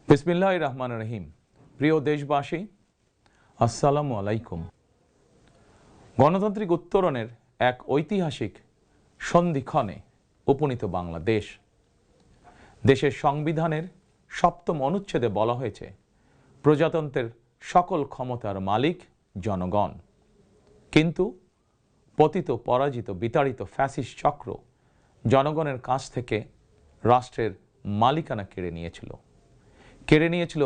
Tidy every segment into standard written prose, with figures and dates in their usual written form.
বিসমিল্লাহির রহমানির রহিম। প্রিয় দেশবাসী, আসসালামু আলাইকুম। গণতান্ত্রিক উত্তরণের এক ঐতিহাসিক সন্ধিক্ষণে উপনীত বাংলাদেশ। দেশের সংবিধানের ৭ম অনুচ্ছেদে বলা হয়েছে, প্রজাতন্ত্রের সকল ক্ষমতার মালিক জনগণ। কিন্তু পতিত, পরাজিত, বিতাড়িত ফ্যাসিস্ট চক্র জনগণের কাছ থেকে রাষ্ট্রের মালিকানা কেড়ে নিয়েছিল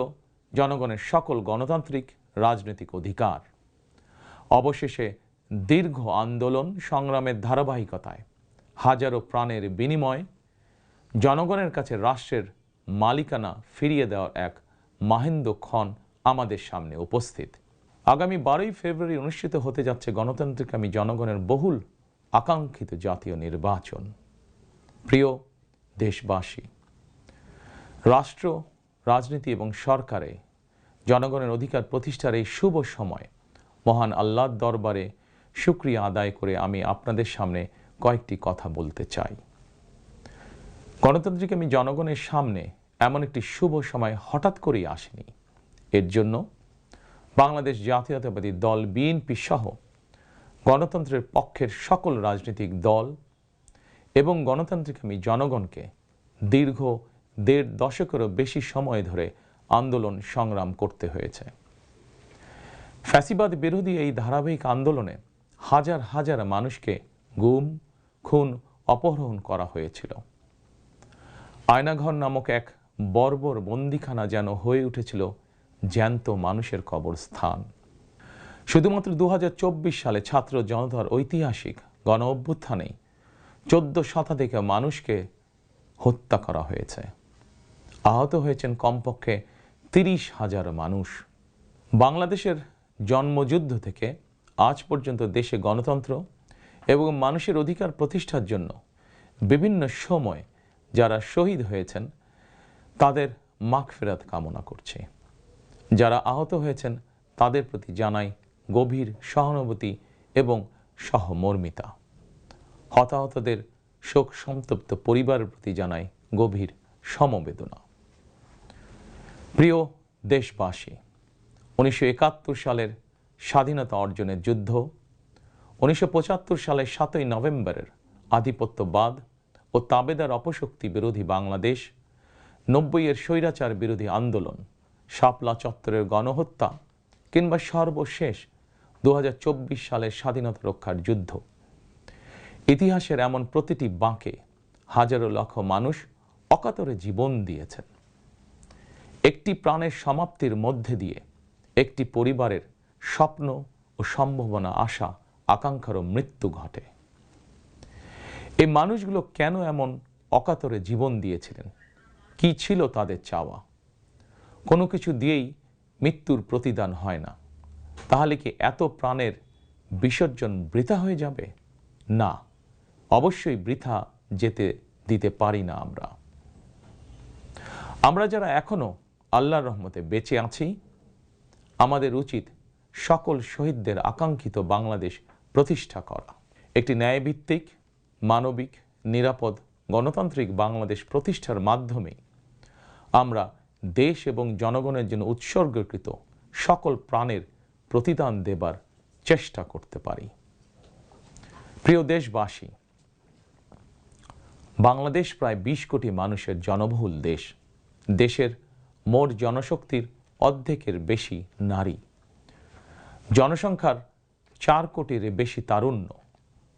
জনগণের সকল গণতান্ত্রিক রাজনৈতিক অধিকার। অবশেষে দীর্ঘ আন্দোলন সংগ্রামের ধারাবাহিকতায় হাজারো প্রাণের বিনিময়ে জনগণের কাছে রাষ্ট্রের মালিকানা ফিরিয়ে দেওয়ার এক মাহেন্দ্রক্ষণ আমাদের সামনে উপস্থিত। আগামী 12ই ফেব্রুয়ারি অনুষ্ঠিত হতে যাচ্ছে গণতান্ত্রিকামী জনগণের বহুল আকাঙ্ক্ষিত জাতীয় নির্বাচন। প্রিয় দেশবাসী, রাষ্ট্র, রাজনীতি এবং সরকারে জনগণের অধিকার প্রতিষ্ঠার এই শুভ সময় মহান আল্লাহর দরবারে শুকরিয়া আদায় করে আমি আপনাদের সামনে কয়েকটি কথা বলতে চাই। গণতান্ত্রিকামী জনগণের সামনে এমন একটি শুভ সময় হঠাৎ করেই আসেনি। এর জন্য বাংলাদেশ জাতীয়তাবাদী দল বিএনপি সহ গণতন্ত্রের পক্ষের সকল রাজনৈতিক দল এবং গণতান্ত্রিকামী জনগণকে দীর্ঘ ১.৫ দশকেরও বেশি সময় ধরে আন্দোলন সংগ্রাম করতে হয়েছে। ফ্যাসিবাদ বিরোধী এই ধারাবাহিক আন্দোলনে হাজার হাজার মানুষকে গুম, খুন, অপহরণ করা হয়েছিল। আয়নাঘর নামক এক বর্বর বন্দিখানা যেন হয়ে উঠেছিল জ্যান্ত মানুষের কবরস্থান। শুধুমাত্র ২০২৪ সালে ছাত্র জনতার ঐতিহাসিক গণ অভ্যুত্থানেই ১৪ শতাধিক মানুষকে হত্যা করা হয়েছে। আহত হয়েছেন কমপক্ষে ৩০,০০০ মানুষ। বাংলাদেশের জন্মযুদ্ধ থেকে আজ পর্যন্ত দেশে গণতন্ত্র এবং মানুষের অধিকার প্রতিষ্ঠার জন্য বিভিন্ন সময় যারা শহীদ হয়েছেন তাদের মাগফিরাত কামনা করছি। যারা আহত হয়েছেন তাদের প্রতি জানাই গভীর সহানুভূতি এবং সহমর্মিতা। হতাহতদের শোক সন্তপ্ত পরিবারের প্রতি জানাই গভীর সমবেদনা। প্রিয় দেশবাসী, ১৯৭১ সালের স্বাধীনতা অর্জনের যুদ্ধ, ১৯৭৫ সালের ৭ই নভেম্বরের আধিপত্যবাদ ও তাবেদার অপশক্তি বিরোধী বাংলাদেশ, ৯০-এর স্বৈরাচার বিরোধী আন্দোলন, শাপলা চত্বরের গণহত্যা কিংবা সর্বশেষ ২০২৪ সালের স্বাধীনতা রক্ষার যুদ্ধ, ইতিহাসের এমন প্রতিটি বাঁকে হাজারো লক্ষ মানুষ অকাতরে জীবন দিয়েছেন। একটি প্রাণের সমাপ্তির মধ্যে দিয়ে একটি পরিবারের স্বপ্ন ও সম্ভাবনা, আশা, আকাঙ্ক্ষারও মৃত্যু ঘটে। এই মানুষগুলো কেন এমন অকাতরে জীবন দিয়েছিলেন? কি ছিল তাদের চাওয়া? কোনো কিছু দিয়েই মৃত্যুর প্রতিদান হয় না। তাহলে কি এত প্রাণের বিসর্জন বৃথা হয়ে যাবে? না, অবশ্যই বৃথা যেতে দিতে পারি না। আমরা যারা এখনো আল্লাহর রহমতে বেঁচে আছি, আমাদের উচিত সকল শহীদদের আকাঙ্ক্ষিত বাংলাদেশ প্রতিষ্ঠা করা। একটি ন্যায়ভিত্তিক, মানবিক, নিরাপদ, গণতান্ত্রিক বাংলাদেশ প্রতিষ্ঠার মাধ্যমে আমরা দেশ এবং জনগণের জন্য উৎসর্গকৃত সকল প্রাণের প্রতিদান দেবার চেষ্টা করতে পারি। প্রিয় দেশবাসী, বাংলাদেশ প্রায় ২০ কোটি মানুষের জনবহুল দেশ। দেশের মোট জনশক্তির অর্ধেকের বেশি নারী। জনসংখ্যার ৪ কোটির বেশি তারুণ্য,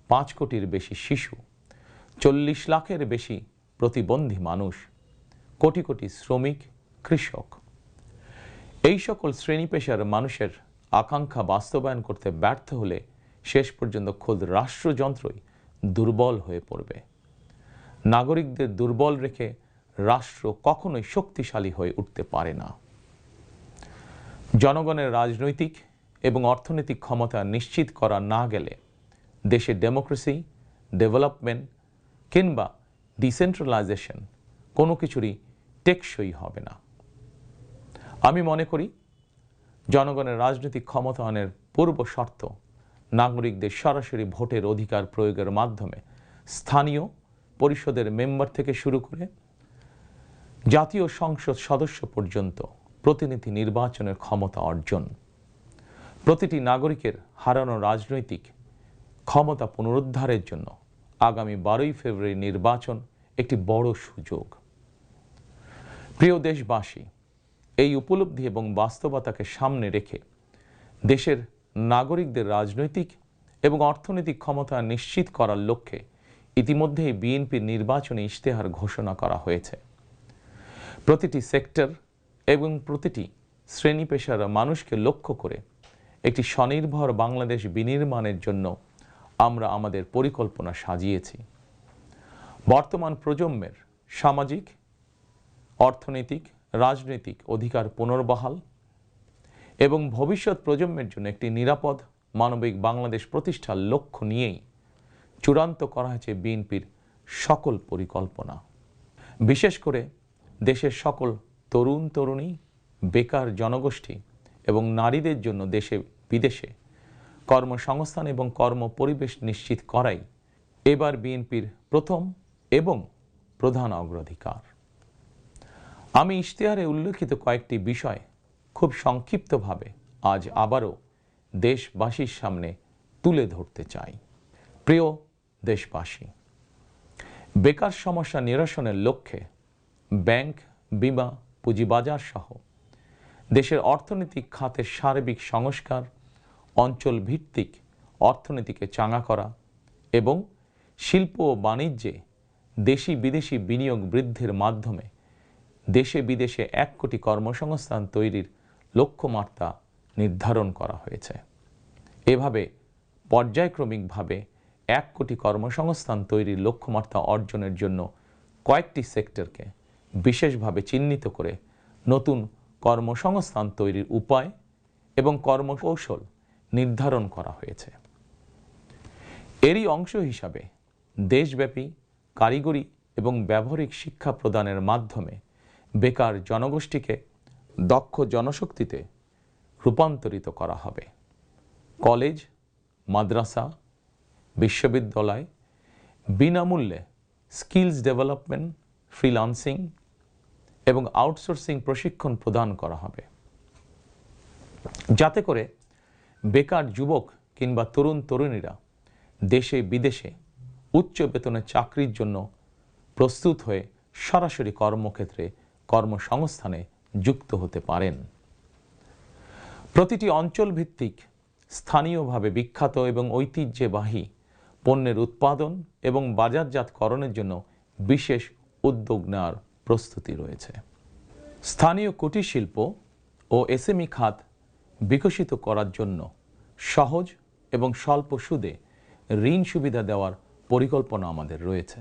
৫ কোটির বেশি শিশু, ৪০ লাখের বেশি প্রতিবন্ধী মানুষ, কোটি কোটি শ্রমিক, কৃষক। এই সকল শ্রেণী পেশার মানুষের আকাঙ্ক্ষা বাস্তবায়ন করতে ব্যর্থ হলে শেষ পর্যন্ত খোদ রাষ্ট্রযন্ত্রই দুর্বল হয়ে পড়বে। নাগরিকদের দুর্বল রেখে রাষ্ট্র কখনোই শক্তিশালী হয়ে উঠতে পারে না। জনগণের রাজনৈতিক এবং অর্থনৈতিক ক্ষমতা নিশ্চিত করা না গেলে দেশে ডেমোক্রেসি, ডেভেলপমেন্ট কিংবা ডিসেন্ট্রালাইজেশন কোনো কিছুরই টেকসই হবে না। আমি মনে করি জনগণের রাজনৈতিক ক্ষমতায়নের পূর্ব শর্ত নাগরিকদের সরাসরি ভোটের অধিকার প্রয়োগের মাধ্যমে স্থানীয় পরিষদের মেম্বার থেকে শুরু করে জাতীয় সংসদ সদস্য পর্যন্ত প্রতিনিধি নির্বাচনের ক্ষমতা অর্জন, প্রতিটি নাগরিকের হারানো রাজনৈতিক ক্ষমতা পুনরুদ্ধারের জন্য আগামী 12ই ফেব্রুয়ারি নির্বাচন একটি বড় সুযোগ। প্রিয় দেশবাসী, এই উপলব্ধি এবং বাস্তবতাকে সামনে রেখে দেশের নাগরিকদের রাজনৈতিক এবং অর্থনৈতিক ক্ষমতা নিশ্চিত করার লক্ষ্যে ইতিমধ্যেই বিএনপির নির্বাচনী ইশতেহার ঘোষণা করা হয়েছে। প্রতিটি সেক্টর এবং প্রতিটি শ্রেণী পেশার মানুষকে লক্ষ্য করে একটি স্বনির্ভর বাংলাদেশ বিনির্মাণের জন্য আমরা আমাদের পরিকল্পনা সাজিয়েছি। বর্তমান প্রজন্মের সামাজিক, অর্থনৈতিক, রাজনৈতিক অধিকার পুনর্বহাল এবং ভবিষ্যৎ প্রজন্মের জন্য একটি নিরাপদ মানবিক বাংলাদেশ প্রতিষ্ঠার লক্ষ্য নিয়েই চূড়ান্ত করা হয়েছে বিএনপির সকল পরিকল্পনা। বিশেষ করে দেশের সকল তরুণ তরুণী, বেকার জনগোষ্ঠী এবং নারীদের জন্য দেশে বিদেশে কর্মসংস্থান এবং কর্ম পরিবেশ নিশ্চিত করাই এবার বিএনপির প্রথম এবং প্রধান অগ্রাধিকার। আমি ইশতেহারে উল্লেখিত কয়েকটি বিষয় খুব সংক্ষিপ্তভাবে আজ আবারও দেশবাসীর সামনে তুলে ধরতে চাই। প্রিয় দেশবাসী, বেকার সমস্যা নিরসনের লক্ষ্যে ব্যাংক, বিমা, পুঁজিবাজার সহ দেশের অর্থনৈতিক খাতের সার্বিক সংস্কার, অঞ্চল ভিত্তিক অর্থনীতিকে চাঙা করা এবং শিল্প ও বাণিজ্যে দেশি বিদেশি বিনিয়োগ বৃদ্ধির মাধ্যমে দেশে বিদেশে 1 কোটি কর্মসংস্থান তৈরির লক্ষ্যমাত্রা নির্ধারণ করা হয়েছে। এভাবে পর্যায়ক্রমিকভাবে 1 কোটি কর্মসংস্থান তৈরির লক্ষ্যমাত্রা অর্জনের জন্য কয়েকটি সেক্টরকে বিশেষভাবে চিহ্নিত করে নতুন কর্মসংস্থান তৈরির উপায় এবং কর্মকৌশল নির্ধারণ করা হয়েছে। এরই অংশ হিসাবে দেশব্যাপী কারিগরি এবং ব্যবহারিক শিক্ষা প্রদানের মাধ্যমে বেকার জনগোষ্ঠীকে দক্ষ জনশক্তিতে রূপান্তরিত করা হবে। কলেজ, মাদ্রাসা, বিশ্ববিদ্যালয় বিনামূল্যে স্কিলস ডেভেলপমেন্ট, ফ্রিল্যান্সিং এবং আউটসোর্সিং প্রশিক্ষণ প্রদান করা হবে, যাতে করে বেকার যুবক কিংবা তরুণ তরুণীরা দেশে বিদেশে উচ্চ বেতনের চাকরির জন্য প্রস্তুত হয়ে সরাসরি কর্মক্ষেত্রে কর্মসংস্থানে যুক্ত হতে পারেন। প্রতিটি অঞ্চল ভিত্তিক স্থানীয়ভাবে বিখ্যাত এবং ঐতিহ্যবাহী পণ্যের উৎপাদন এবং বাজারজাতকরণের জন্য বিশেষ উদ্যোগ নেওয়ার প্রস্তুতি রয়েছে। স্থানীয় কুটির শিল্প ও এসএমই খাত বিকশিত করার জন্য সহজ এবং স্বল্প সুদে ঋণ সুবিধা দেওয়ার পরিকল্পনা আমাদের রয়েছে।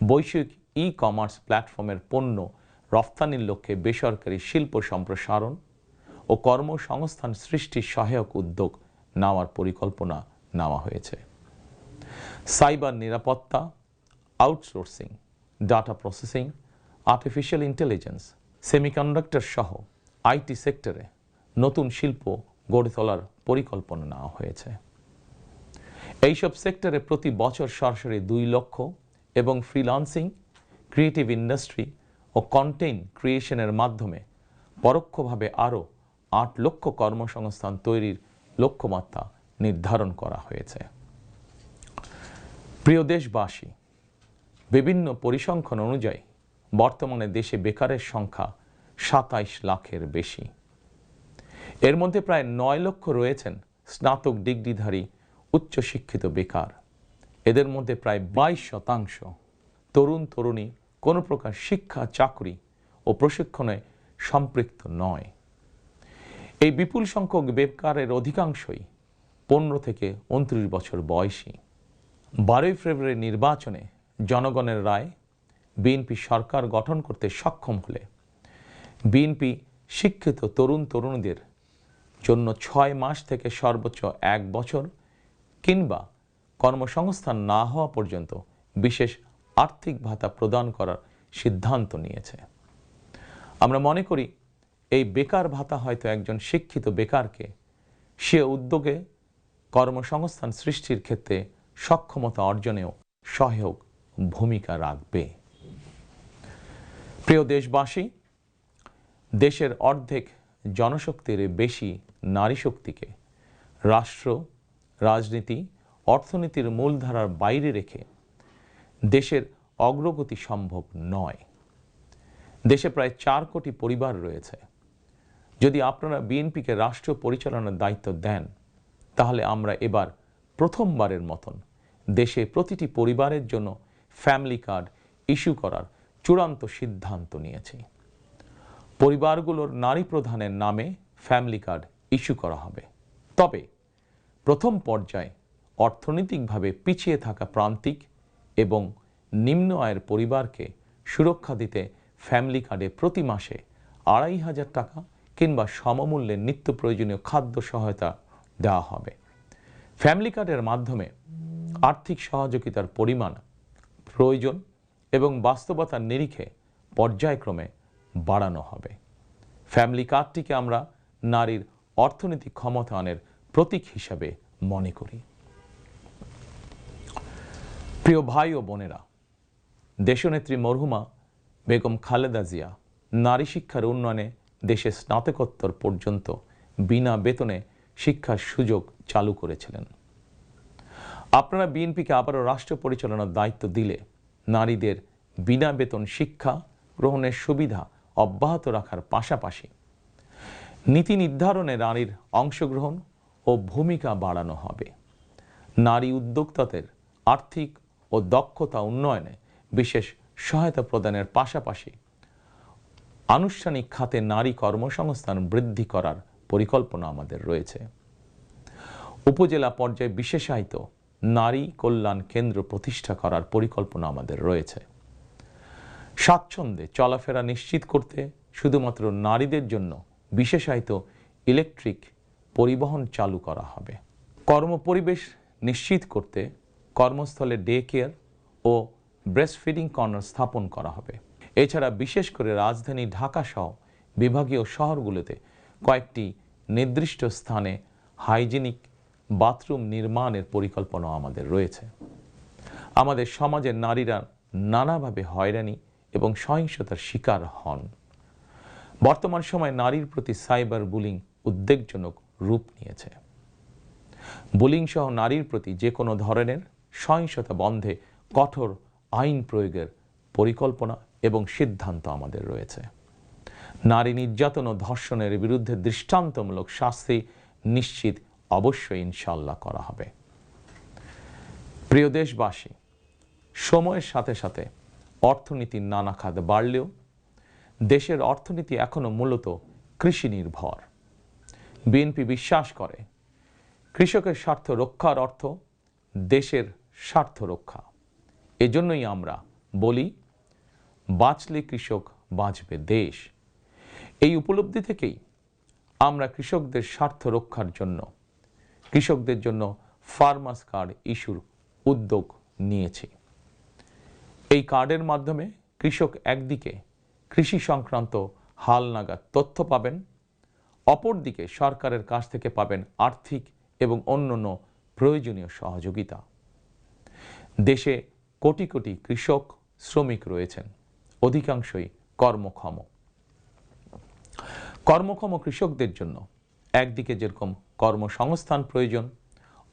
বৈশ্বিক ই-কমার্স প্ল্যাটফর্মের পণ্য রফতানির লক্ষ্যে বেসরকারি শিল্প সম্প্রসারণ ও কর্মসংস্থান সৃষ্টির সহায়ক উদ্যোগ নেওয়ার পরিকল্পনা নেওয়া হয়েছে। সাইবার নিরাপত্তা, outsourcing, data processing, artificial intelligence, semiconductor সহ আইটি সেক্টরে নতুন শিল্প গড়ে তোলার পরিকল্পনা নেওয়া হয়েছে। এইসব সেক্টরে প্রতি বছর সরাসরি 2 লক্ষ এবং ফ্রিল্যান্সিং, ক্রিয়েটিভ ইন্ডাস্ট্রি ও কন্টেন্ট ক্রিয়েশনের মাধ্যমে পরোক্ষভাবে আরও 8 লক্ষ কর্মসংস্থান তৈরির লক্ষ্যমাত্রা নির্ধারণ করা হয়েছে। প্রিয় দেশবাসী, বিভিন্ন পরিসংখ্যান অনুযায়ী বর্তমানে দেশে বেকারের সংখ্যা 27 লাখের বেশি। এর মধ্যে প্রায় 9 লক্ষ রয়েছেন স্নাতক ডিগ্রিধারী উচ্চশিক্ষিত বেকার। এদের মধ্যে প্রায় 22% তরুণ তরুণী কোনো প্রকার শিক্ষা, চাকরি ও প্রশিক্ষণে সম্পৃক্ত নয়। এই বিপুল সংখ্যক বেকারের অধিকাংশই 15 থেকে 29 বছর বয়সী। 12ই ফেব্রুয়ারি নির্বাচনে জনগণের রায় বিএনপি সরকার গঠন করতে সক্ষম হলে বিএনপি শিক্ষিত তরুণ তরুণীদের জন্য 6 মাস থেকে সর্বোচ্চ 1 বছর কিংবা কর্মসংস্থান না হওয়া পর্যন্ত বিশেষ আর্থিক ভাতা প্রদান করার সিদ্ধান্ত নিয়েছে। আমরা মনে করি এই বেকার ভাতা হয়তো একজন শিক্ষিত বেকারকে সে উদ্যোগে কর্মসংস্থান সৃষ্টির ক্ষেত্রে সক্ষমতা অর্জনেও সহায়ক ভূমিকা রাখবে। প্রিয় দেশবাসী, দেশের অর্ধেক জনশক্তির বেশি নারী শক্তিকে রাষ্ট্র, রাজনীতি, অর্থনীতির মূলধারার বাইরে রেখে দেশের অগ্রগতি সম্ভব নয়। দেশে প্রায় 4 কোটি পরিবার রয়েছে। যদি আপনারা বিএনপিকে রাষ্ট্র পরিচালনার দায়িত্ব দেন, তাহলে আমরা এবার প্রথমবারের মতন দেশে প্রতিটি পরিবারের জন্য ফ্যামিলি কার্ড ইস্যু করার চূড়ান্ত সিদ্ধান্ত নিয়েছি। পরিবারগুলোর নারী প্রধানের নামে ফ্যামিলি কার্ড ইস্যু করা হবে। তবে প্রথম পর্যায়ে অর্থনৈতিকভাবে পিছিয়ে থাকা প্রান্তিক এবং নিম্ন আয়ের পরিবারকে সুরক্ষা দিতে ফ্যামিলি কার্ডে প্রতি মাসে 2,500 টাকা কিংবা সমমূল্যের নিত্য প্রয়োজনীয় খাদ্য সহায়তা দেওয়া হবে। ফ্যামিলি কার্ডের মাধ্যমে আর্থিক সহযোগিতার পরিমাণ, প্রয়োজন এবং বাস্তবতার নিরিখে পর্যায়ক্রমে বাড়ানো হবে। ফ্যামিলি কার্ডটিকে আমরা নারীর অর্থনৈতিক ক্ষমতায়নের প্রতীক হিসাবে মনে করি। প্রিয় ভাই ও বোনেরা, দেশনেত্রী মরহুমা বেগম খালেদা জিয়া নারী শিক্ষার উন্নয়নে দেশে স্নাতকোত্তর পর্যন্ত বিনা বেতনে শিক্ষার সুযোগ চালু করেছিলেন। আপনারা বিএনপিকে আবারও রাষ্ট্র পরিচালনার দায়িত্ব দিলে নারীদের বিনা বেতন শিক্ষা গ্রহণের সুবিধা অব্যাহত রাখার পাশাপাশি নীতি নির্ধারণে নারীর অংশগ্রহণ ও ভূমিকা বাড়ানো হবে। নারী উদ্যোক্তাদের আর্থিক ও দক্ষতা উন্নয়নে বিশেষ সহায়তা প্রদানের পাশাপাশি আনুষ্ঠানিক খাতে নারী কর্মসংস্থান বৃদ্ধি করার পরিকল্পনা আমাদের রয়েছে। উপজেলা পর্যায়ে বিশেষায়িত নারী কল্যাণ কেন্দ্র প্রতিষ্ঠা করার পরিকল্পনা আমাদের রয়েছে। স্বাচ্ছন্দ্যে চলাফেরা নিশ্চিত করতে শুধুমাত্র নারীদের জন্য বিশেষায়িত ইলেকট্রিক পরিবহন চালু করা হবে। কর্মপরিবেশ নিশ্চিত করতে কর্মস্থলে ডে কেয়ার ও ব্রেস্টফিডিং কর্নার স্থাপন করা হবে। এছাড়া বিশেষ করে রাজধানী ঢাকা সহ বিভাগীয় শহরগুলোতে কয়েকটি নির্দিষ্ট স্থানে হাইজিনিক বাথরুম নির্মাণের পরিকল্পনা আমাদের রয়েছে। আমাদের সমাজের নারীরা নানাভাবে হয়রানি এবং সহিংসতার শিকার হন। বর্তমান সময়ে নারীর প্রতি সাইবার বুলিং উদ্বেগজনক রূপ নিয়েছে। বুলিং সহ নারীর প্রতি যে কোনো ধরনের সহিংসতা বন্ধে কঠোর আইন প্রয়োগের পরিকল্পনা এবং সিদ্ধান্ত আমাদের রয়েছে। নারী নির্যাতন ও ধর্ষণের বিরুদ্ধে দৃষ্টান্তমূলক শাস্তি নিশ্চিত অবশ্যই ইনশাআল্লাহ করা হবে। প্রিয় দেশবাসী, সময়ের সাথে সাথে অর্থনীতির নানা খাত বাড়লেও দেশের অর্থনীতি এখনো মূলত কৃষি নির্ভর। বিএনপি বিশ্বাস করে কৃষকের স্বার্থ রক্ষার অর্থ দেশের স্বার্থ রক্ষা। এজন্যই আমরা বলি, বাঁচলে কৃষক বাঁচবে দেশ। এই উপলব্ধি থেকেই আমরা কৃষকদের স্বার্থ রক্ষার জন্য কৃষকদের জন্য ফার্মার্স কার্ড ইস্যুর উদ্যোগ নিয়েছি। এই কার্ডের মাধ্যমে কৃষক একদিকে কৃষি সংক্রান্ত হালনাগাদ তথ্য পাবেন, অপরদিকে সরকারের কাছ থেকে পাবেন আর্থিক এবং অন্যান্য প্রয়োজনীয় সহযোগিতা। দেশে কোটি কোটি কৃষক শ্রমিক রয়েছেন, অধিকাংশই কর্মক্ষম কৃষকদের জন্য একদিকে যেরকম কর্মসংস্থান প্রয়োজন,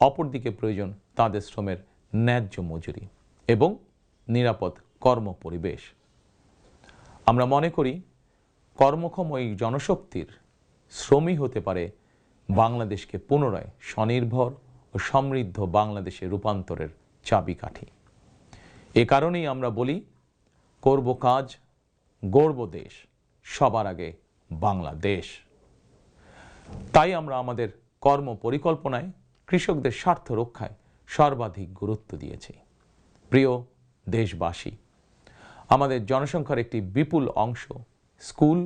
অপরদিকে প্রয়োজন তাদের শ্রমের ন্যায্য মজুরি এবং নিরাপদ কর্মপরিবেশ। আমরা মনে করি কর্মক্ষম এই জনশক্তির শ্রমই হতে পারে বাংলাদেশকে পুনরায় স্বনির্ভর ও সমৃদ্ধ বাংলাদেশে রূপান্তরের চাবিকাঠি। এ কারণেই আমরা বলি, করব কাজ, গড়ব দেশ, সবার আগে বাংলাদেশ। তাই আমরা আমাদের কর্ম পরিকল্পনায় কৃষকদের স্বার্থ রক্ষায় সর্বাধিক গুরুত্ব দিয়েছি। প্রিয় দেশবাসী, আমাদের জনসংখ্যার একটি বিপুল অংশ স্কুল,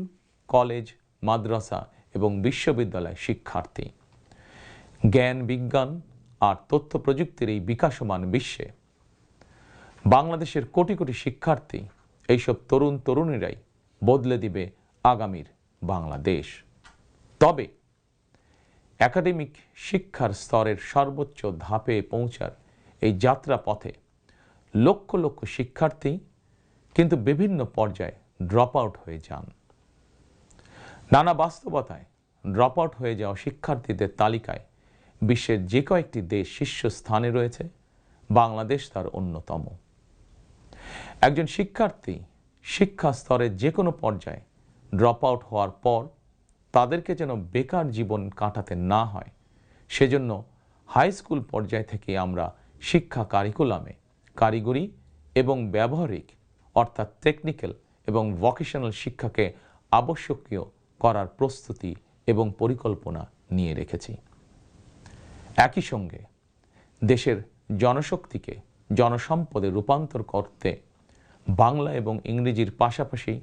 কলেজ, মাদ্রাসা এবং বিশ্ববিদ্যালয় শিক্ষার্থী। জ্ঞান, বিজ্ঞান আর তথ্য প্রযুক্তির এই বিকাশমান বিশ্বে বাংলাদেশের কোটি কোটি শিক্ষার্থী, এইসব তরুণ তরুণীরাই বদলে দিবে আগামীর বাংলাদেশ। তবে একাডেমিক শিক্ষার স্তরের সর্বোচ্চ ধাপে পৌঁছার এই যাত্রা পথে লক্ষ লক্ষ শিক্ষার্থী কিন্তু বিভিন্ন পর্যায়ে ড্রপ আউট হয়ে যান। নানা বাস্তবতায় ড্রপ আউট হয়ে যাওয়া শিক্ষার্থীদের তালিকায় বিশ্বের যে কয়েকটি দেশ শীর্ষস্থানে রয়েছে, বাংলাদেশ তার অন্যতম। একজন শিক্ষার্থী শিক্ষা স্তরের যে কোনো পর্যায়ে ড্রপ আউট হওয়ার পর তাদেরকে যেন বেকার জীবন কাটাতে না হয়, সেজন্য হাই স্কুল পর্যায় থেকে আমরা শিক্ষা কারিকুলামে কারিগরি এবং ব্যবহারিক অর্থাৎ টেকনিক্যাল এবং ভোকেশনাল শিক্ষাকে আবশ্যকীয় করার প্রস্তুতি এবং পরিকল্পনা নিয়ে রেখেছি। একই সঙ্গে দেশের জনশক্তিকে জনসম্পদে রূপান্তর করতে বাংলা এবং ইংরেজির পাশাপাশি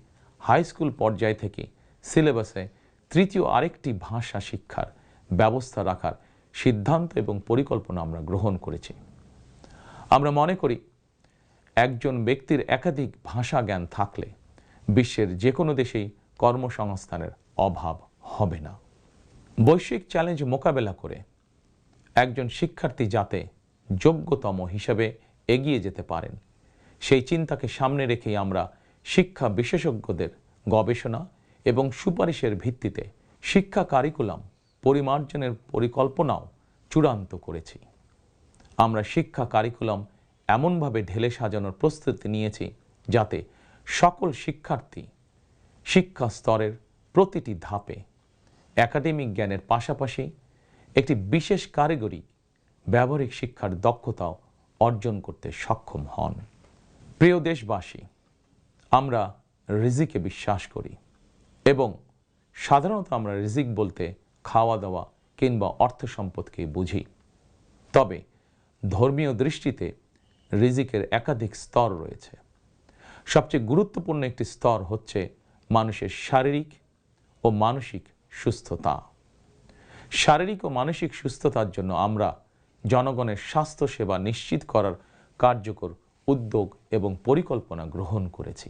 হাই স্কুল পর্যায় থেকে সিলেবাসে তৃতীয় আরেকটি ভাষা শিক্ষার ব্যবস্থা রাখার সিদ্ধান্ত এবং পরিকল্পনা আমরা গ্রহণ করেছি। আমরা মনে করি একজন ব্যক্তির একাধিক ভাষা জ্ঞান থাকলে বিশ্বের যে কোনো দেশেই কর্মসংস্থানের অভাব হবে না। বৈশ্বিক চ্যালেঞ্জ মোকাবেলা করে একজন শিক্ষার্থী যাতে যোগ্যতম হিসেবে এগিয়ে যেতে পারেন, সেই চিন্তাকে সামনে রেখেই আমরা শিক্ষা বিশেষজ্ঞদের গবেষণা এবং সুপারিশের ভিত্তিতে শিক্ষা কারিকুলাম পরিমার্জনের পরিকল্পনাও চূড়ান্ত করেছি। আমরা শিক্ষা কারিকুলাম এমনভাবে ঢেলে সাজানোর প্রস্তুতি নিয়েছি যাতে সকল শিক্ষার্থী শিক্ষা স্তরের প্রতিটি ধাপে একাডেমিক জ্ঞানের পাশাপাশি একটি বিশেষ কারিগরি ব্যবহারিক শিক্ষার দক্ষতাও অর্জন করতে সক্ষম হন। প্রিয় দেশবাসী, আমরা রিজিকে বিশ্বাস করি এবং সাধারণত আমরা রিজিক বলতে খাওয়া দাওয়া কিংবা অর্থ সম্পদকে বুঝি। তবে ধর্মীয় দৃষ্টিতে রিজিকের একাধিক স্তর রয়েছে। সবচেয়ে গুরুত্বপূর্ণ একটি স্তর হচ্ছে মানুষের শারীরিক ও মানসিক সুস্থতা। শারীরিক ও মানসিক সুস্থতার জন্য আমরা জনগণের স্বাস্থ্যসেবা নিশ্চিত করার কার্যকর উদ্যোগ এবং পরিকল্পনা গ্রহণ করেছি।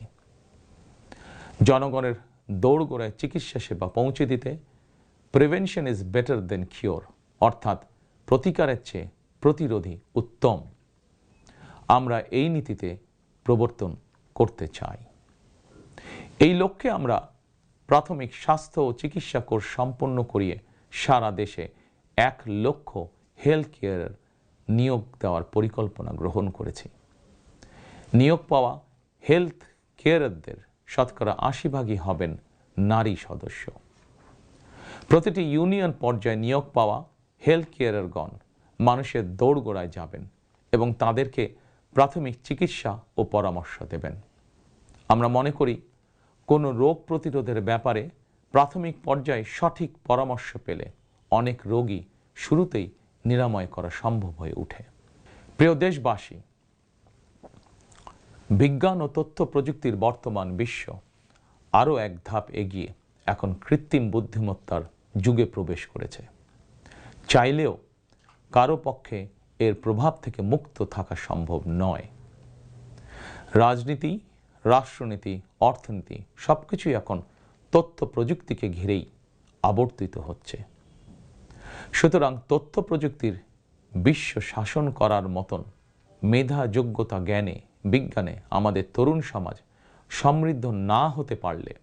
জনগণের দৌড়গোড়ায় চিকিৎসা সেবা পৌঁছে দিতে prevention is better then cure, অর্থাৎ প্রতিকারের চেয়ে প্রতিরোধী উত্তম, আমরা এই নীতিতে প্রবর্তন করতে চাই। এই লক্ষ্যে আমরা প্রাথমিক স্বাস্থ্য ও চিকিৎসা কোর্স সম্পন্ন করিয়ে সারা দেশে 1 লক্ষ হেলথ কেয়ার নিয়োগ দেওয়ার পরিকল্পনা গ্রহণ করেছি। নিয়োগ পাওয়া হেলথ কেয়ারদের শতকরা 80% হবেন নারী সদস্য। প্রতিটি ইউনিয়ন পর্যায়ে নিয়োগ পাওয়া হেলথ কেয়ারগণ মানুষের দৌড়গোড়ায় যাবেন এবং তাদেরকে প্রাথমিক চিকিৎসা ও পরামর্শ দেবেন। আমরা মনে করি কোনো রোগ প্রতিরোধের ব্যাপারে প্রাথমিক পর্যায়ে সঠিক পরামর্শ পেলে অনেক রোগী শুরুতেই নিরাময় করা সম্ভব হয়ে ওঠে। প্রিয় দেশবাসী, বিজ্ঞান ও তথ্য প্রযুক্তির বর্তমান বিশ্ব আরও এক ধাপ এগিয়ে এখন কৃত্রিম বুদ্ধিমত্তার যুগে প্রবেশ করেছে। চাইলেও কারো পক্ষে এর প্রভাব থেকে মুক্ত থাকা সম্ভব নয়। রাজনীতি, রাষ্ট্রনীতি, অর্থনীতি সবকিছুই এখন তথ্য প্রযুক্তিকে ঘিরেই আবর্তিত হচ্ছে। সুতরাং তথ্য প্রযুক্তির বিশ্ব শাসন করার মতন মেধা, যোগ্যতা, জ্ঞানে, বিজ্ঞানে আমাদের তরুণ সমাজ সমৃদ্ধ না হতে পারলে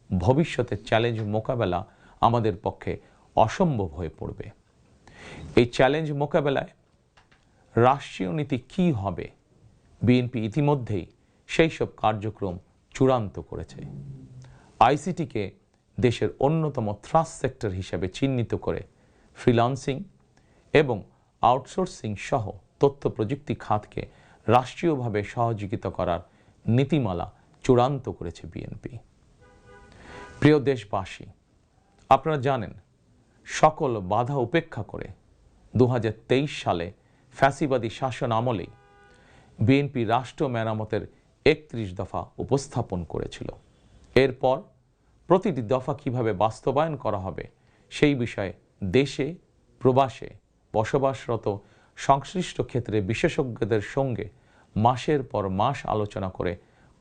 ভবিষ্যতের চ্যালেঞ্জ মোকাবেলা আমাদের পক্ষে অসম্ভব হয়ে পড়বে। এই চ্যালেঞ্জ মোকাবেলায় রাষ্ট্রীয় নীতি কী হবে, বিএনপি ইতিমধ্যেই সেই সব কার্যক্রম চূড়ান্ত করেছে। আইসিটিকে দেশের অন্যতম থ্রাস্ট সেক্টর হিসেবে চিহ্নিত করে ফ্রিল্যান্সিং এবং আউটসোর্সিং সহ তথ্য প্রযুক্তি খাতকে রাষ্ট্রীয়ভাবে সহযোগিতা করার নীতিমালা চূড়ান্ত করেছে বিএনপি। প্রিয় দেশবাসী, আপনারা জানেন সকল বাধা উপেক্ষা করে 2023 সালে ফ্যাসিবাদী শাসন আমলেই বিএনপি রাষ্ট্র মেরামতের 31 দফা উপস্থাপন করেছিল। এরপর প্রতিটি দফা কিভাবে বাস্তবায়ন করা হবে সেই বিষয়ে দেশে প্রবাসে বসবাসরত সংশ্লিষ্ট ক্ষেত্রে বিশেষজ্ঞদের সঙ্গে মাসের পর মাস আলোচনা করে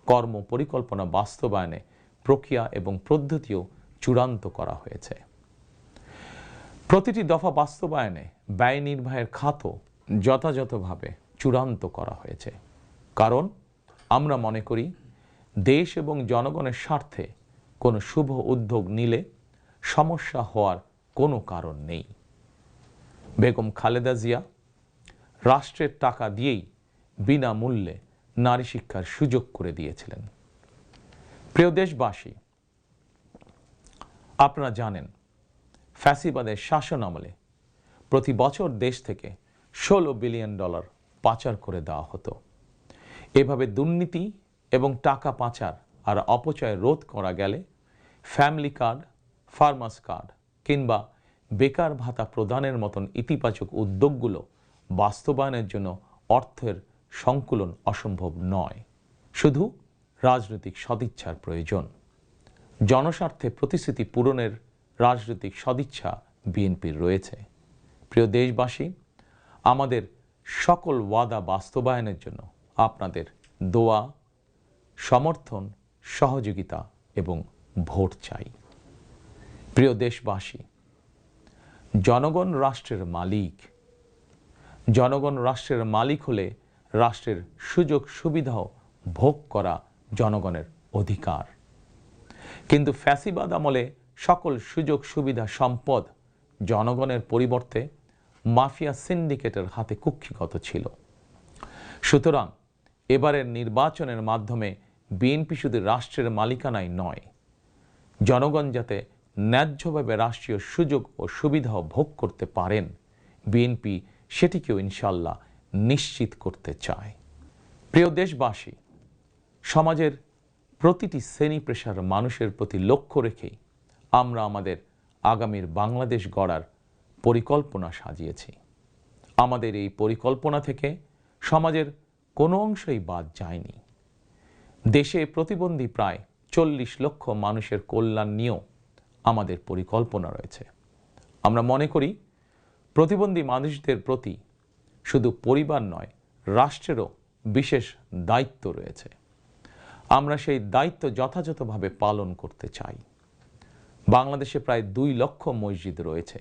কর্ম পরিকল্পনা বাস্তবায়নে প্রক্রিয়া এবং পদ্ধতিও চূড়ান্ত করা হয়েছে। প্রতিটি দফা বাস্তবায়নে ব্যয় নির্বাহের খাতও যথাযথভাবে চূড়ান্ত করা হয়েছে। কারণ আমরা মনে করি দেশ এবং জনগণের স্বার্থে কোনো শুভ উদ্যোগ নিলে সমস্যা হওয়ার কোনো কারণ নেই। বেগম খালেদা জিয়া রাষ্ট্রের টাকা দিয়েই বিনামূল্যে নারী শিক্ষার সুযোগ করে দিয়েছিলেন। প্রিয় দেশবাসী, আপনারা জানেন ফ্যাসিবাদের শাসন আমলে প্রতি বছর দেশ থেকে $16 বিলিয়ন পাচার করে দেওয়া হতো। এভাবে দুর্নীতি এবং টাকা পাচার আর অপচয় রোধ করা গেলে ফ্যামিলি কার্ড, ফার্মার্স কার্ড কিংবা বেকার ভাতা প্রদানের মতন ইতিবাচক উদ্যোগগুলো বাস্তবায়নের জন্য অর্থের সংকুলন অসম্ভব নয়। শুধু রাজনৈতিক সদিচ্ছার প্রয়োজন। জনস্বার্থে প্রতিশ্রুতি পূরণের রাজনৈতিক সদিচ্ছা বিএনপির রয়েছে। প্রিয় দেশবাসী, আমাদের সকল ওয়াদা বাস্তবায়নের জন্য আপনাদের দোয়া, সমর্থন, সহযোগিতা এবং ভোট চাই। প্রিয় দেশবাসী, জনগণ রাষ্ট্রের মালিক। জনগণ রাষ্ট্রের মালিক হলে রাষ্ট্রের সুযোগ সুবিধাও ভোগ করা জনগণের অধিকার। কিন্তু ফ্যাসিবাদ আমলে সকল সুযোগ সুবিধা সম্পদ জনগণের পরিবর্তে মাফিয়া সিন্ডিকেটের হাতে কুক্ষিগত ছিল। সুতরাং এবারের নির্বাচনের মাধ্যমে বিএনপি শুধু রাষ্ট্রের মালিকানায় নয়, জনগণ যাতে ন্যায্যভাবে রাষ্ট্রীয় সুযোগ ও সুবিধাও ভোগ করতে পারেন, বিএনপি সেটিকেও ইনশাল্লাহ নিশ্চিত করতে চায়। প্রিয় দেশবাসী, সমাজের প্রতিটি শ্রেণী পেশার মানুষের প্রতি লক্ষ্য রেখেই আমরা আমাদের আগামীর বাংলাদেশ গড়ার পরিকল্পনা সাজিয়েছি। আমাদের এই পরিকল্পনা থেকে সমাজের কোনো অংশই বাদ যায়নি। দেশে প্রতিবন্ধী প্রায় 40 লক্ষ মানুষের কল্যাণ নিয়েও আমাদের পরিকল্পনা রয়েছে। আমরা মনে করি প্রতিবন্ধী মানুষদের প্রতি শুধু পরিবার নয়, রাষ্ট্রেরও বিশেষ দায়িত্ব রয়েছে। আমরা সেই দায়িত্ব যথাযথভাবে পালন করতে চাই। বাংলাদেশে প্রায় 2 লক্ষ মসজিদ রয়েছে।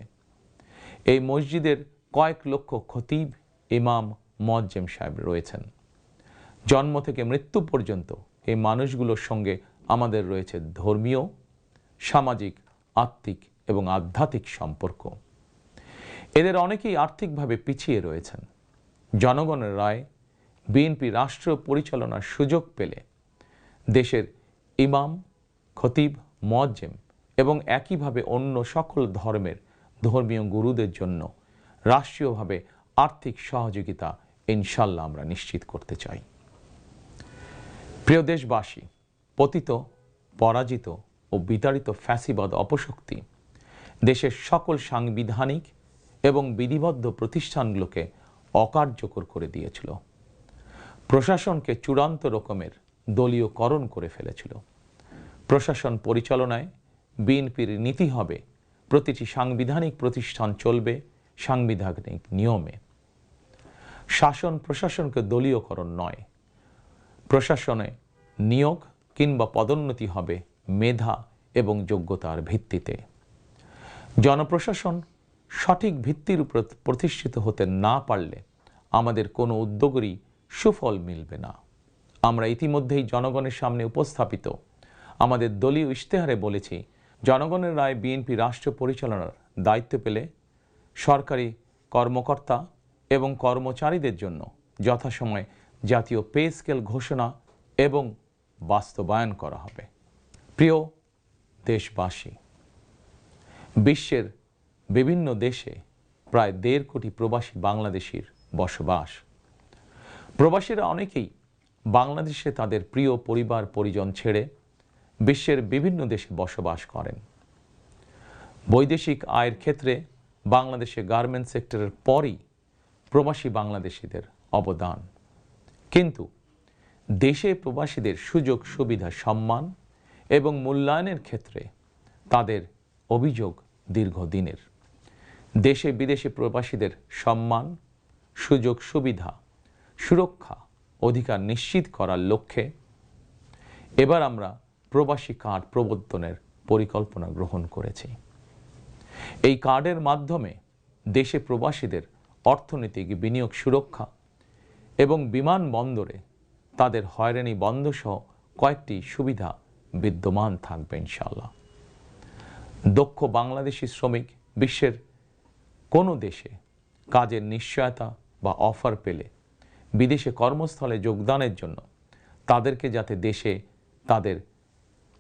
এই মসজিদের কয়েক লক্ষ খতিব, ইমাম, মুয়াজ্জিম সাহেব রয়েছেন। জন্ম থেকে মৃত্যু পর্যন্ত এই মানুষগুলোর সঙ্গে আমাদের রয়েছে ধর্মীয়, সামাজিক, আত্মিক এবং আধ্যাত্মিক সম্পর্ক। এদের অনেকেই আর্থিকভাবে পিছিয়ে রয়েছেন। জনগণের রায় বিএনপি রাষ্ট্র পরিচালনার সুযোগ পেলে দেশের ইমাম, খতিব, মুয়াজ্জিম এবং একইভাবে অন্য সকল ধর্মের ধর্মীয় গুরুদের জন্য রাষ্ট্রীয়ভাবে আর্থিক সহযোগিতা ইনশাল্লাহ আমরা নিশ্চিত করতে চাই। প্রিয় দেশবাসী, পতিত, পরাজিত ও বিতাড়িত ফ্যাসিবাদ অপশক্তি দেশের সকল সাংবিধানিক এবং বিধিবদ্ধ প্রতিষ্ঠানগুলোকে অকার্যকর করে দিয়েছিল। প্রশাসনকে চূড়ান্ত রকমের দলীয়করণ করে ফেলেছিল। প্রশাসন পরিচালনায় বিএনপির নীতি হবে প্রতিটি সাংবিধানিক প্রতিষ্ঠান চলবে সাংবিধানিক নিয়মে। শাসন প্রশাসনকে দলীয়করণ নয়। প্রশাসনে নিয়োগ কিংবা পদোন্নতি হবে মেধা এবং যোগ্যতার ভিত্তিতে। জনপ্রশাসন সঠিক ভিত্তির উপর প্রতিষ্ঠিত হতে না পারলে আমাদের কোনো উদ্যোগেরই সুফল মিলবে না। আমরা ইতিমধ্যেই জনগণের সামনে উপস্থাপিত আমাদের দলীয় ইশতেহারে বলেছি, জনগণের রায় বিএনপি রাষ্ট্র পরিচালনার দায়িত্ব পেলে সরকারি কর্মকর্তা এবং কর্মচারীদের জন্য যথাসময়ে জাতীয় পে স্কেল ঘোষণা এবং বাস্তবায়ন করা হবে। প্রিয় দেশবাসী, বিশ্বের বিভিন্ন দেশে প্রায় 1.5 কোটি প্রবাসী বাংলাদেশির বসবাস। প্রবাসীরা অনেকেই বাংলাদেশে তাদের প্রিয় পরিবার পরিজন ছেড়ে বিশ্বের বিভিন্ন দেশে বসবাস করেন। বৈদেশিক আয়ের ক্ষেত্রে বাংলাদেশে গার্মেন্টস সেক্টরের পরই প্রবাসী বাংলাদেশিদের অবদান। কিন্তু দেশে প্রবাসীদের সুযোগ সুবিধা, সম্মান এবং মূল্যায়নের ক্ষেত্রে তাদের অভিযোগ দীর্ঘদিনের। দেশে বিদেশে প্রবাসীদের সম্মান, সুযোগ সুবিধা, সুরক্ষা, অধিকার নিশ্চিত করার লক্ষ্যে এবার আমরা প্রবাসী কার্ড প্রবর্তনের পরিকল্পনা গ্রহণ করেছি। এই কার্ডের মাধ্যমে দেশে প্রবাসীদের অর্থনৈতিক বিনিয়োগ সুরক্ষা এবং বিমানবন্দরে তাদের হয়রানি বন্ধ সহ কয়েকটি সুবিধা বিদ্যমান থাকবে ইনশাআল্লাহ। দক্ষ বাংলাদেশি শ্রমিক বিশ্বের কোনো দেশে কাজের নিশ্চয়তা বা অফার পেলে বিদেশে কর্মস্থলে যোগদানের জন্য তাদেরকে যাতে দেশে তাদের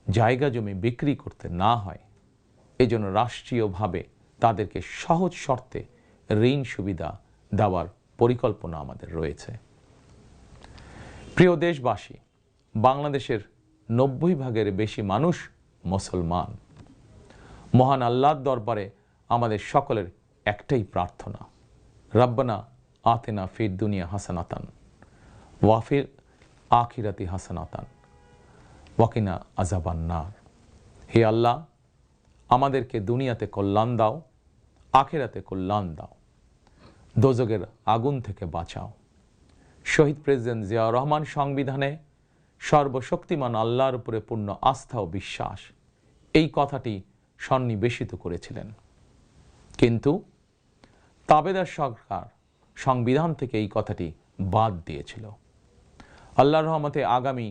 জায়গা জমি বিক্রি করতে না হয়, এজন্য রাষ্ট্রীয়ভাবে তাদেরকে সহজ শর্তে ঋণ সুবিধা দেওয়ার পরিকল্পনা আমাদের রয়েছে। প্রিয় দেশবাসী, বাংলাদেশের 90% বেশি মানুষ মুসলমান। মহান আল্লাহর দরবারে আমাদের সকলের একটাই প্রার্থনা, রব্বানা আতিনা ফিদ দুনিয়া হাসানাতান ওয়া ফিল আখিরাতি হাসানাতান ওয়া কিনা আযাবান নার। হে আল্লাহ, আমাদেরকে দুনিয়াতে কল্যাণ দাও, আখিরাতে কল্যাণ দাও, দোজখের আগুন থেকে বাঁচাও। শহীদ প্রেসিডেন্ট জিয়াউর রহমান সংবিধানে সর্বশক্তিমান আল্লাহর উপরে পূর্ণ আস্থা ও বিশ্বাস, এই কথাটি সন্নিবেশিত করেছিলেন। কিন্তু তাবেদার সরকার সংবিধান থেকে এই কথাটি বাদ দিয়েছিল। আল্লাহর রহমতে আগামী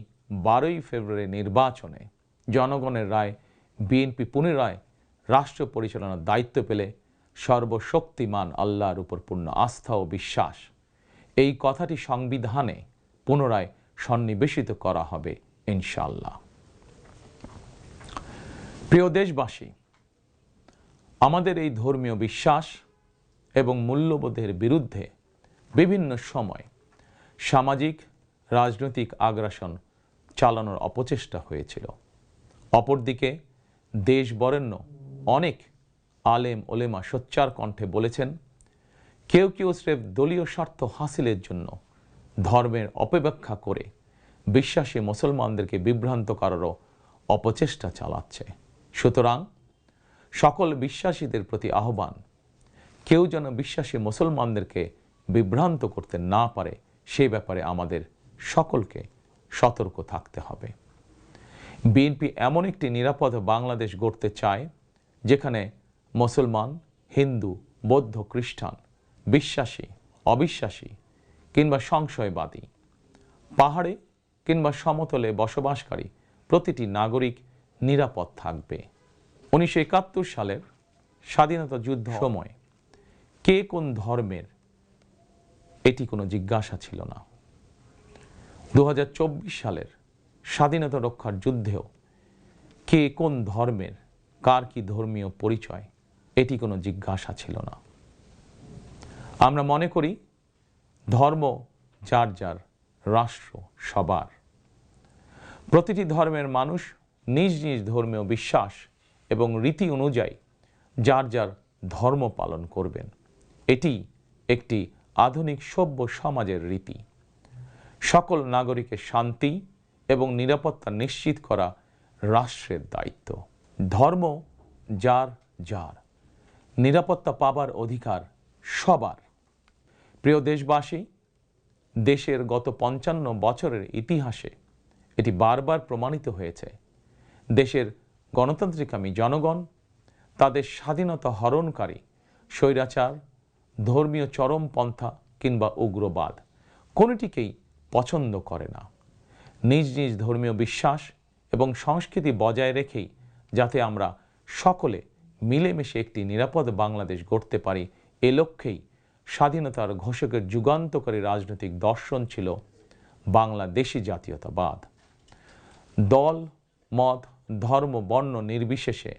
12ই ফেব্রুয়ারি নির্বাচনে জনগণের রায় বিএনপি পুনরায় রাষ্ট্র পরিচালনার দায়িত্ব পেলে সর্বশক্তিমান আল্লাহর উপর পূর্ণ আস্থা ও বিশ্বাস, এই কথাটি সংবিধানে পুনরায় সন্নিবেশিত করা হবে ইনশাআল্লাহ। প্রিয় দেশবাসী, আমাদের এই ধর্মীয় বিশ্বাস এবং মূল্যবোধের বিরুদ্ধে বিভিন্ন সময় সামাজিক রাজনৈতিক আগ্রাসন চালানোর অপচেষ্টা হয়েছিল। অপরদিকে দেশ বরেণ্য অনেক আলেম ওলেমা সোচ্চার কণ্ঠে বলেছেন, কেউ কেউ স্রেফ দলীয় স্বার্থ হাসিলের জন্য ধর্মের অপব্যাখ্যা করে বিশ্বাসী মুসলমানদেরকে বিভ্রান্ত করারও অপচেষ্টা চালাচ্ছে। সুতরাং সকল বিশ্বাসীদের প্রতি আহ্বান, কেউ যেন বিশ্বাসী মুসলমানদেরকে বিভ্রান্ত করতে না পারে সে ব্যাপারে আমাদের সকলকে সতর্ক থাকতে হবে। বিএনপি এমন একটি নিরাপদ বাংলাদেশ গড়তে চায় যেখানে মুসলমান, হিন্দু, বৌদ্ধ, খ্রিস্টান, বিশ্বাসী, অবিশ্বাসী কিংবা সংশয়বাদী, পাহাড়ে কিংবা সমতলে বসবাসকারী প্রতিটি নাগরিক নিরাপদ থাকবে। 1971 সালের স্বাধীনতা যুদ্ধ সময় কে কোন ধর্মের এটি কোনো জিজ্ঞাসা ছিল না। 2024 সালের স্বাধীনতা রক্ষার যুদ্ধেও কে কোন ধর্মের, কার কি ধর্মীয় পরিচয়, এটি কোনো জিজ্ঞাসা ছিল না। আমরা মনে করি ধর্ম যার যার, রাষ্ট্র সবার। প্রতিটি ধর্মের মানুষ নিজ নিজ ধর্মীয় বিশ্বাস এবং রীতি অনুযায়ী যার যার ধর্ম পালন করবেন। এটি একটি আধুনিক সভ্য সমাজের রীতি। সকল নাগরিকের শান্তি এবং নিরাপত্তা নিশ্চিত করা রাষ্ট্রের দায়িত্ব। ধর্ম যার যার, নিরাপত্তা পাবার অধিকার সবার। প্রিয় দেশবাসী, দেশের গত 55 বছরের ইতিহাসে এটি বারবার প্রমাণিত হয়েছে, দেশের গণতান্ত্রিকামী জনগণ তাদের স্বাধীনতা হরণকারী স্বৈরাচার, ধর্মীয় চরমপন্থা কিংবা উগ্রবাদ কোনোটিকেই পছন্দ করে না। নিজ নিজ ধর্মীয় বিশ্বাস এবং সংস্কৃতি বজায় রেখেই যাতে আমরা সকলে মিলেমিশে একটি নিরাপদ বাংলাদেশ গড়তে পারি, এ লক্ষ্যেই স্বাধীনতার ঘোষকের যুগান্তকারী রাজনৈতিক দর্শন ছিল বাংলাদেশী জাতীয়তাবাদ। দল, মত, ধর্ম, বর্ণ নির্বিশেষে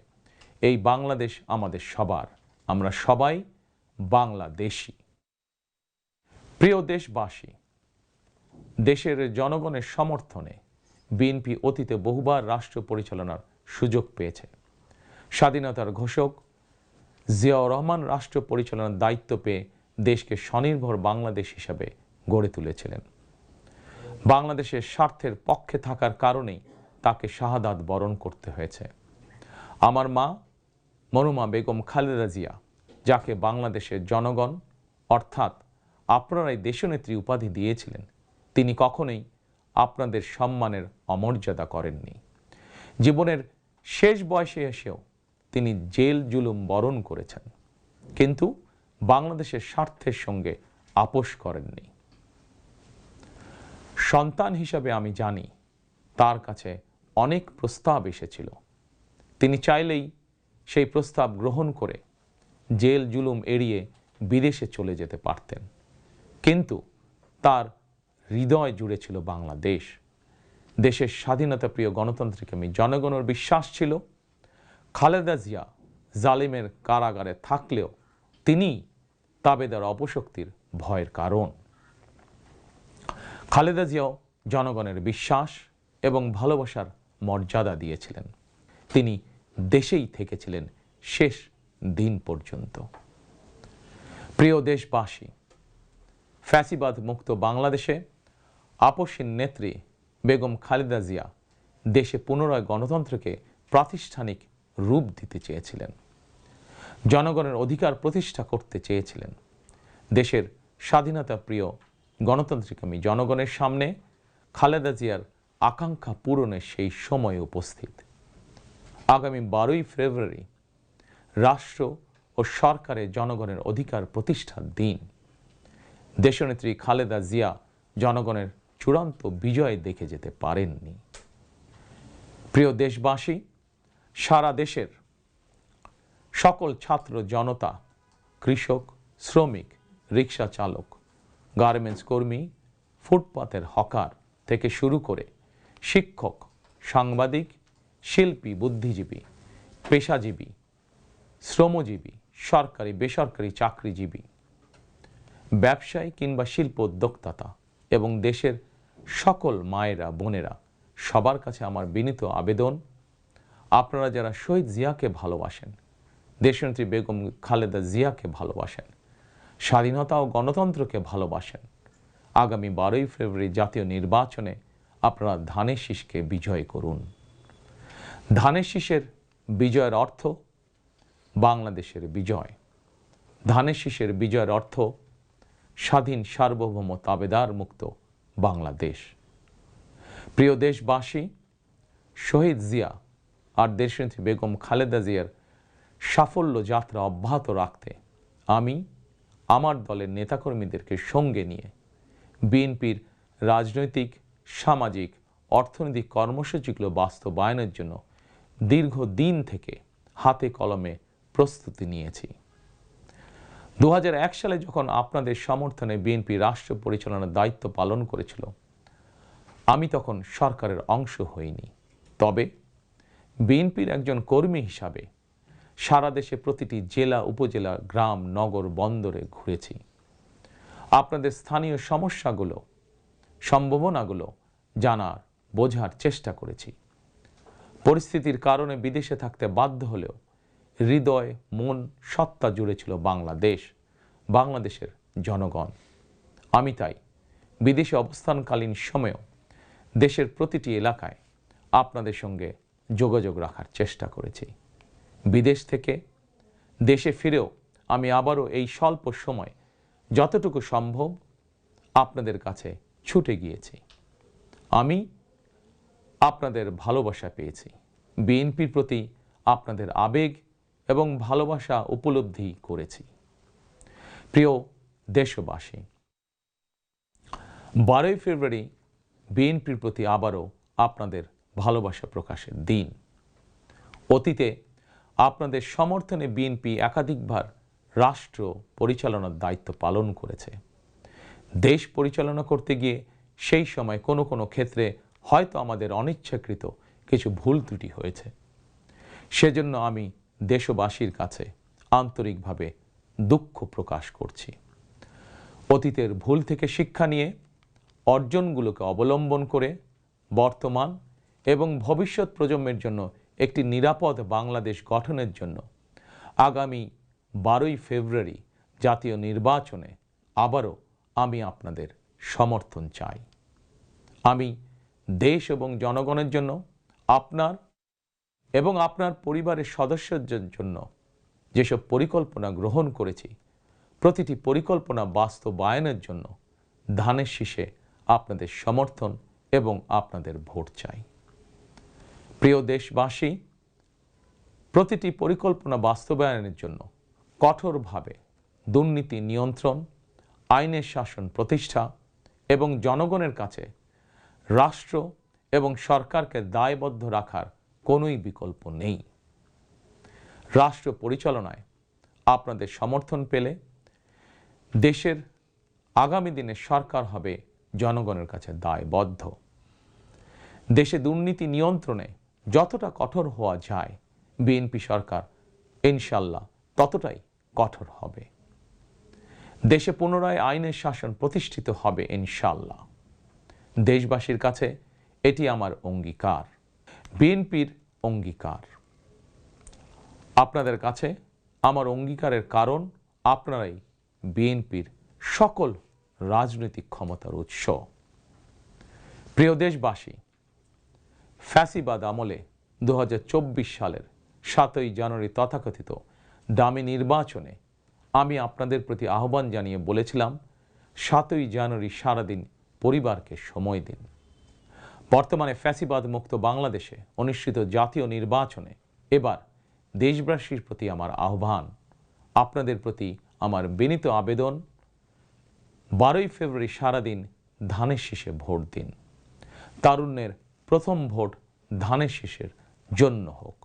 এই বাংলাদেশ আমাদের সবার, আমরা সবাই বাংলাদেশী। প্রিয় দেশবাসী, দেশের জনগণের সমর্থনে বিএনপি অতীতে বহুবার রাষ্ট্র পরিচালনার সুযোগ পেয়েছে। স্বাধীনতার ঘোষক জিয়াউর রহমান রাষ্ট্র পরিচালনার দায়িত্ব পেয়ে দেশকে স্বনির্ভর বাংলাদেশ হিসাবে গড়ে তুলেছিলেন। বাংলাদেশের স্বার্থের পক্ষে থাকার কারণেই তাকে শাহাদাত বরণ করতে হয়েছে। আমার মা মরহুমা বেগম খালেদা জিয়া, যাকে বাংলাদেশের জনগণ অর্থাৎ আপনারাই দেশনেত্রী উপাধি দিয়েছিলেন, তিনি কখনোই আপনাদের সম্মানের অমর্যাদা করেননি। জীবনের শেষ বয়সে এসেও তিনি জেল জুলুম বরণ করেছেন, কিন্তু বাংলাদেশের স্বার্থের সঙ্গে আপোষ করেননি। সন্তান হিসাবে আমি জানি তার কাছে অনেক প্রস্তাব এসেছিল। তিনি চাইলেই সেই প্রস্তাব গ্রহণ করে জেল জুলুম এড়িয়ে বিদেশে চলে যেতে পারতেন, কিন্তু তার হৃদয় জুড়ে ছিল বাংলাদেশ। দেশের স্বাধীনতাপ্রিয় গণতন্ত্রকামী জনগণের বিশ্বাস ছিল খালেদা জিয়া জালিমের কারাগারে থাকলেও তিনি তাবেদার অপশক্তির ভয়ের কারণ। খালেদা জিয়াও জনগণের বিশ্বাস এবং ভালোবাসার মর্যাদা দিয়েছিলেন। তিনি দেশেই থেকেছিলেন শেষ দিন পর্যন্ত। প্রিয় দেশবাসী, ফ্যাসিবাদ মুক্ত বাংলাদেশে আপসীন নেত্রী বেগম খালেদা জিয়া দেশে পুনরায় গণতন্ত্রকে প্রাতিষ্ঠানিক রূপ দিতে চেয়েছিলেন, জনগণের অধিকার প্রতিষ্ঠা করতে চেয়েছিলেন। দেশের স্বাধীনতা প্রিয় গণতন্ত্রকামী জনগণের সামনে খালেদা জিয়ার আকাঙ্ক্ষা পূরণের সেই সময় উপস্থিত। আগামী 12ই ফেব্রুয়ারি রাষ্ট্র ও সরকারের জনগণের অধিকার প্রতিষ্ঠার দিন। দেশনেত্রী খালেদা জিয়া জনগণের চূড়ান্ত বিজয় দেখে যেতে পারেননি। প্রিয় দেশবাসী, সারা দেশের সকল ছাত্র জনতা, কৃষক, শ্রমিক, রিক্সা চালক, গার্মেন্টস কর্মী, ফুটপাতের হকার থেকে শুরু করে শিক্ষক, সাংবাদিক, শিল্পী, বুদ্ধিজীবী, পেশাজীবী, শ্রমজীবী, সরকারি বেসরকারি চাকরিজীবী, ব্যবসায়ী কিংবা শিল্প উদ্যোক্তা এবং দেশের সকল মায়েরা, বোনেরা, সবার কাছে আমার বিনীত আবেদন, আপনারা যারা শহীদ জিয়াকে ভালোবাসেন, দেশনেত্রী বেগম খালেদা জিয়াকে ভালোবাসেন, স্বাধীনতা ও গণতন্ত্রকে ভালোবাসেন, আগামী 12ই ফেব্রুয়ারি জাতীয় নির্বাচনে আপনারা ধানের শীষকে বিজয় করুন। ধানের শীষের বিজয়ের অর্থ বাংলাদেশের বিজয়। ধানের শীষের বিজয়ের অর্থ স্বাধীন, সার্বভৌম, তাবেদার মুক্ত বাংলাদেশ। প্রিয় দেশবাসী, শহীদ জিয়া আর দেশনেত্রী বেগম খালেদা জিয়ার সাফল্য যাত্রা অব্যাহত রাখতে আমি আমার দলের নেতাকর্মীদেরকে সঙ্গে নিয়ে বিএনপির রাজনৈতিক, সামাজিক, অর্থনৈতিক কর্মসূচিগুলো বাস্তবায়নের জন্য দীর্ঘদিন থেকে হাতে কলমে প্রস্তুতি নিয়েছি। 2001 সালে যখন আপনাদের সমর্থনে বিএনপি রাষ্ট্র পরিচালনার দায়িত্ব পালন করেছিল, আমি তখন সরকারের অংশ হইনি। তবে বিএনপির একজন কর্মী হিসাবে সারা দেশে প্রতিটি জেলা, উপজেলা, গ্রাম, নগর, বন্দরে ঘুরেছি। আপনাদের স্থানীয় সমস্যাগুলো, সম্ভাবনাগুলো জানার, বোঝার চেষ্টা করেছি। পরিস্থিতির কারণে বিদেশে থাকতে বাধ্য হলেও হৃদয়, মন, সত্তা জুড়ে ছিল বাংলাদেশ, বাংলাদেশের জনগণ। আমি তাই বিদেশে অবস্থানকালীন সময়েও দেশের প্রতিটি এলাকায় আপনাদের সঙ্গে যোগাযোগ রাখার চেষ্টা করেছি। বিদেশ থেকে দেশে ফিরেও আমি আবারও এই স্বল্প সময় যতটুকু সম্ভব আপনাদের কাছে ছুটে গিয়েছি। আমি আপনাদের ভালোবাসা পেয়েছি, বিএনপির প্রতি আপনাদের আবেগ এবং ভালোবাসা উপলব্ধি করেছি। প্রিয় দেশবাসী, 12ই ফেব্রুয়ারি বিএনপির প্রতি আবারও আপনাদের ভালোবাসা প্রকাশের দিন। অতীতে আপনাদের সমর্থনে বিএনপি একাধিকবার রাষ্ট্র পরিচালনার দায়িত্ব পালন করেছে। দেশ পরিচালনা করতে গিয়ে সেই সময় কোনো কোনো ক্ষেত্রে হয়তো আমাদের অনিচ্ছাকৃত কিছু ভুল ত্রুটি হয়েছে। সেজন্য আমি দেশবাসীর কাছে আন্তরিকভাবে দুঃখ প্রকাশ করছি। অতীতের ভুল থেকে শিক্ষা নিয়ে অর্জনগুলোকে অবলম্বন করে বর্তমান এবং ভবিষ্যৎ প্রজন্মের জন্য একটি নিরাপদ বাংলাদেশ গঠনের জন্য আগামী 12ই ফেব্রুয়ারি জাতীয় নির্বাচনে আবারও আমি আপনাদের সমর্থন চাই। আমি দেশ এবং জনগণের জন্য, আপনার এবং আপনার পরিবারের সদস্যদের জন্য যেসব পরিকল্পনা গ্রহণ করেছি, প্রতিটি পরিকল্পনা বাস্তবায়নের জন্য ধানের শীষে আপনাদের সমর্থন এবং আপনাদের ভোট চাই। প্রিয় দেশবাসী, প্রতিটি পরিকল্পনা বাস্তবায়নের জন্য কঠোরভাবে দুর্নীতি নিয়ন্ত্রণ, আইনের শাসন প্রতিষ্ঠা এবং জনগণের কাছে রাষ্ট্র এবং সরকারকে দায়বদ্ধ রাখার কোনোই বিকল্প নেই। রাষ্ট্র পরিচালনায় আপনাদের সমর্থন পেলে দেশের আগামী দিনে সরকার হবে জনগণের কাছে দায়বদ্ধ। দেশে দুর্নীতি নিয়ন্ত্রণে যতটা কঠোর হওয়া যায় বিএনপি সরকার ইনশাল্লাহ ততটাই কঠোর হবে। দেশে পুনরায় আইনের শাসন প্রতিষ্ঠিত হবে ইনশাল্লাহ। দেশবাসীর কাছে এটি আমার অঙ্গীকার, বিএনপির অঙ্গীকার। আপনাদের কাছে আমার অঙ্গীকারের কারণ আপনারাই বিএনপির সকল রাজনৈতিক ক্ষমতার উৎস। প্রিয় দেশবাসী, ফ্যাসিবাদ আমলে 2024 সালের 7ই জানুয়ারি তথাকথিত দামি নির্বাচনে আমি আপনাদের প্রতি আহ্বান জানিয়ে বলেছিলাম 7ই জানুয়ারি সারাদিন পরিবারকে সময় দিন। বর্তমানে ফ্যাসিবাদ মুক্ত বাংলাদেশে অনুষ্ঠিত জাতীয় নির্বাচনে এবার দেশবাসীর প্রতি আমার আহ্বান, আপনাদের প্রতি আমার বিনীত আবেদন, 12ই ফেব্রুয়ারি সারাদিন ধানের শীষে ভোট দিন। তারুণ্যের প্রথম ভোট ধানের শীষের জন্য হোক।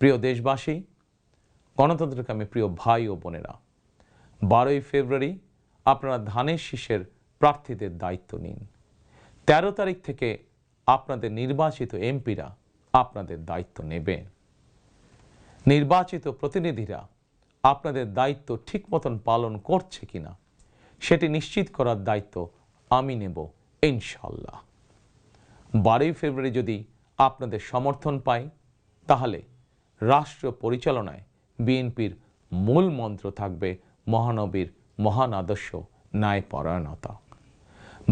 প্রিয় দেশবাসী, গণতন্ত্রকামী প্রিয় ভাই ও বোনেরা, 12ই ফেব্রুয়ারি আপনারা ধানের শীষের প্রার্থীদের দায়িত্ব নিন। 13 তারিখ থেকে আপনাদের নির্বাচিত এমপিরা আপনাদের দায়িত্ব নেবেন। নির্বাচিত প্রতিনিধিরা আপনাদের দায়িত্ব ঠিক মতন পালন করছে কিনা সেটি নিশ্চিত করার দায়িত্ব আমি নেব ইনশাল্লাহ। 12ই ফেব্রুয়ারি যদি আপনাদের সমর্থন পাই তাহলে রাষ্ট্র পরিচালনায় বিএনপির মূল মন্ত্র থাকবে মহানবীর মহান আদর্শ ন্যায়পরায়ণতা।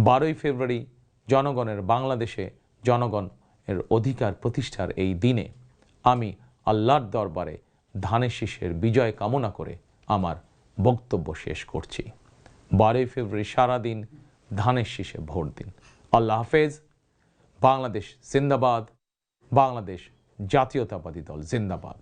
12ই ফেব্রুয়ারি জনগণের বাংলাদেশে জনগণের অধিকার প্রতিষ্ঠার এই দিনে আমি আল্লাহর দরবারে ধানের শীষের বিজয় কামনা করে আমার বক্তব্য শেষ করছি। 12ই ফেব্রুয়ারি সারাদিন ধানের শীষে ভোট দিন। আল্লাহ হাফেজ। বাংলাদেশ জিন্দাবাদ। বাংলাদেশ জাতীয়তাবাদী দল জিন্দাবাদ।